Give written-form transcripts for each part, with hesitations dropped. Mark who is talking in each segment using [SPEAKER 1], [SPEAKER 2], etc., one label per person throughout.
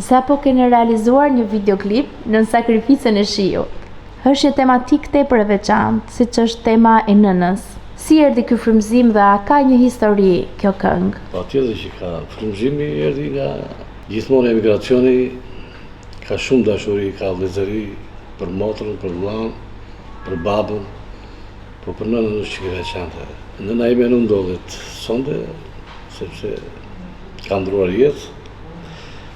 [SPEAKER 1] Sapo keni realizuar një videoklip në sakrificën e shiut. Është një tematik tepër e veçantë, siç është tema e nënës. Si erdhi ky frymëzim dhe a ka një histori kjo këngë?
[SPEAKER 2] Patjetër që ka. Frymëzimi erdhi nga gjithmonë emigracioni, ka shumë dashuri, ka vëllezëri për motrën, për vllain, për babën, po për nënën është që veçantë. Nëna ime nuk ndodhet sonde, sepse ka ndruar jetë.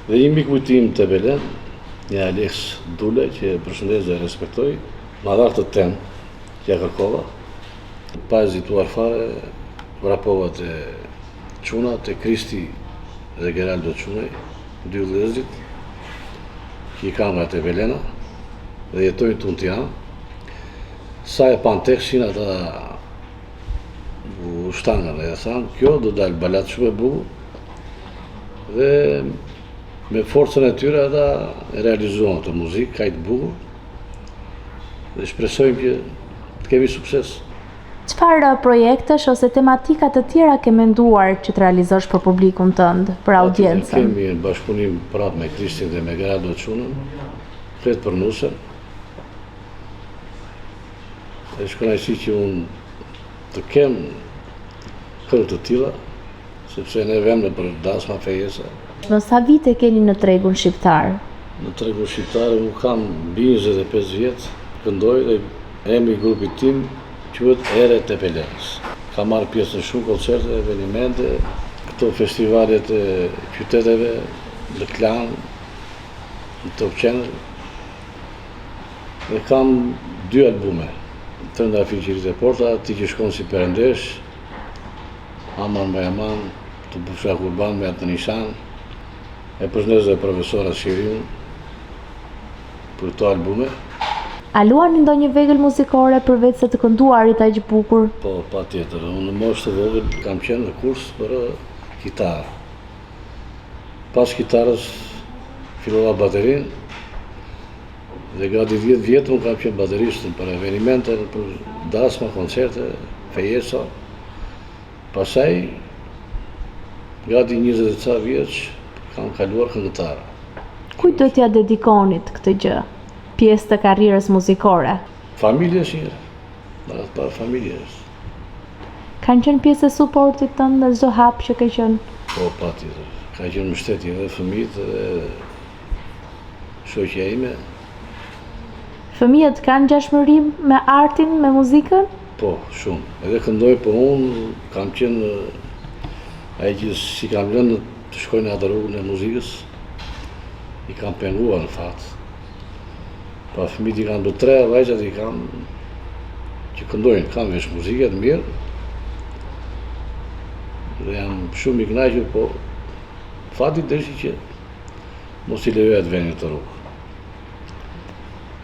[SPEAKER 2] Dhe një mik kujtim të Belen, një Alex Dule, që e përshëndes dhe respektoj, ma dha këtë temë që ja kërkova. Pa hezituar fare, vrapova të Çuna, të Kristi dhe Geraldo Çunaj, dy vëllezërit, që i kam nga të Belena, dhe jetojnë të në Tiranë. Sa e pan tekstin, ata u shtangën dhe ja thanë, kjo do dalë balat shumë e bukur, dhe me forcën e tyre ata e realizuan të muzikë, ka i të bukur, dhe shpresojmë që të kemi sukses.
[SPEAKER 1] Çfarë projektesh ose tematika të tjera ke menduar që të realizosh për publikun tënd, për audiencën?
[SPEAKER 2] Kemi në bashkëpunim prapë me Kristin dhe me Geraldo Çunën, flet për nusën. E shkënaqësi që unë të kem këngë të tilla, sepse ne vëmë në për dasma fejesa.
[SPEAKER 1] Në sa vite keni në tregun shqiptar?
[SPEAKER 2] Në tregun shqiptar unë kam mbi 25 vjet, këndoj dhe emri i grupit tim quhet Ere të Belenës. Kam marrë pjesë në shumë koncerte, evenimente, këto festivalet e qyteteve, në Klan, në Top Channel. Dhe kam 2 albume, të nga Fiqirit e Porta, Ti që shkon si perendesh, Aman me Aman, Të Bufra Kurban me atë Nishan. E përshëndes dhe profesora Shiriun për këto albume.
[SPEAKER 1] A luani ndonjë vegël muzikore përveç se të kënduarit aq bukur?
[SPEAKER 2] Po, patjetër. Unë në moshë të vogël kam qenë në kurs për kitarë. Pas kitarës fillova baterinë dhe gati 10 vjet unë kam qenë bateristën për evenimente, për dasma, koncerte, fejesa. Pastaj gati 20 e ca vjeç kam kaluar këngëtare.
[SPEAKER 1] Kujt do t'ja dedikonit këtë gjë? Pjesë të karrierës muzikore?
[SPEAKER 2] Familjes njërë, në atë parë familjes.
[SPEAKER 1] Kanë qenë pjesë e suportit tënd në çdo hap që ke qenë?
[SPEAKER 2] Po, patjetër. Ka qenë mbështetje dhe fëmijët dhe shoqja ime.
[SPEAKER 1] Fëmijët kanë ngjashmëri me artin, me muzikën?
[SPEAKER 2] Po, shumë. Edhe këndoj, po unë kam qenë ai që si kam lënë të shkojnë atë rrugën e muzikës, i kam penguar në fakt. Pa fëmijët i kanë do 3 vajzat i kam që këndojnë, kam vesh muzikë të mirë. Dhe jam shumë i kënaqur, po fati dërshi që mos i lejoja të vënë të rrugë.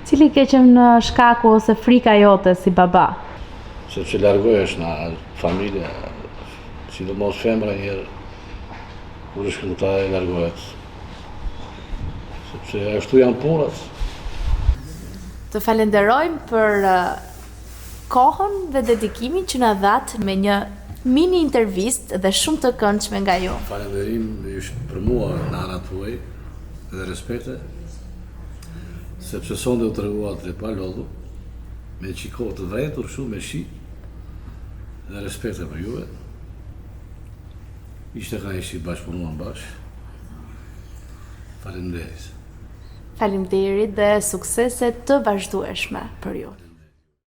[SPEAKER 1] Cili ke qenë shkaku ose frika jote si baba?
[SPEAKER 2] Sepse largohesh nga familja, sidomos femra njerë, kur është këngëtare largohet. Sepse ashtu janë punët.
[SPEAKER 1] Të falenderojmë për kohën dhe dedikimin që na dhat me një mini intervistë dhe shumë të këndshme nga ju.
[SPEAKER 2] Falenderim është për mua në anat tuaj dhe respekte, sepse sonde u treguat dhe pa lodhu, me qiko të drejtur shumë me shi dhe respekte për juve. Ishte kënaqësi bashkëpunuan bashkë. Faleminderit.
[SPEAKER 1] Faleminderit dhe suksese të vazhdueshme për ju.